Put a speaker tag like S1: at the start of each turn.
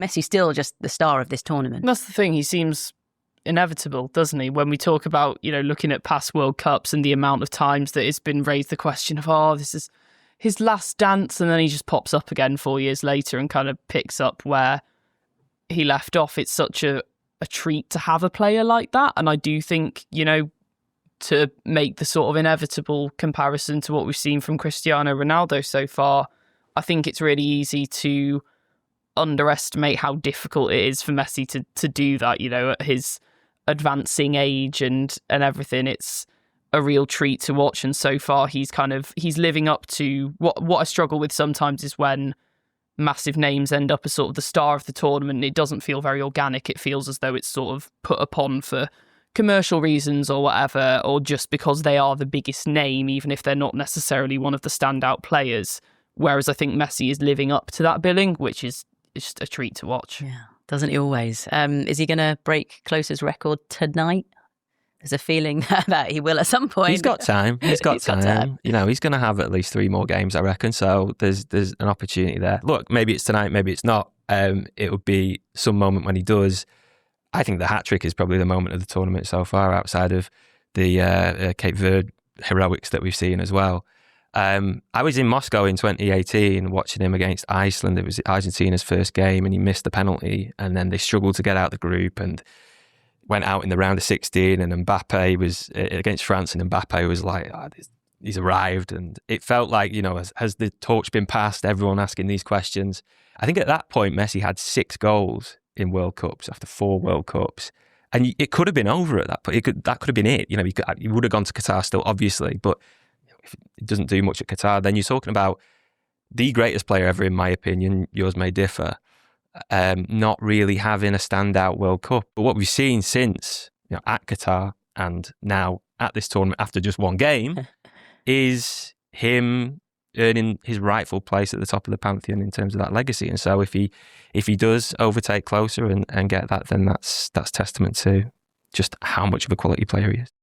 S1: Messi's still just the star of this tournament.
S2: That's the thing. He seems inevitable, doesn't he? When we talk about, looking at past World Cups and the amount of times that it's been raised the question of, this is his last dance, and then he just pops up again 4 years later and kind of picks up where he left off. It's such a treat to have a player like that. And I do think, to make the sort of inevitable comparison to what we've seen from Cristiano Ronaldo so far, I think it's really easy to underestimate how difficult it is for Messi to do that, at his advancing age and everything. It's a real treat to watch, and so far he's living up to what I struggle with sometimes is when massive names end up as sort of the star of the tournament. It doesn't feel very organic. It feels as though it's sort of put upon for commercial reasons or whatever, or just because they are the biggest name, even if they're not necessarily one of the standout players. Whereas I think Messi is living up to that billing, which is just a treat to watch.
S1: Yeah, doesn't he always? Is he going to break Klose's record tonight? There's a feeling that he will at some point.
S3: He's got time. He's got time. He's going to have at least 3 more games, I reckon. So there's an opportunity there. Look, maybe it's tonight, maybe it's not. It would be some moment when he does. I think the hat-trick is probably the moment of the tournament so far, outside of the Cape Verde heroics that we've seen as well. I was in Moscow in 2018 watching him against Iceland. It was Argentina's first game and he missed the penalty, and then they struggled to get out the group and went out in the round of 16, and Mbappe was against France, and Mbappe was like, he's arrived. And it felt like, has the torch been passed, everyone asking these questions. I think at that point Messi had 6 goals in World Cups after 4 World Cups. And it could have been over at that point. That could have been it. He would have gone to Qatar still, obviously, but if it doesn't do much at Qatar, then you're talking about the greatest player ever, in my opinion. Yours may differ. Not really having a standout World Cup. But what we've seen since, at Qatar and now at this tournament after just 1 game is him earning his rightful place at the top of the pantheon in terms of that legacy. And so if he does overtake Klose and get that, then that's testament to just how much of a quality player he is.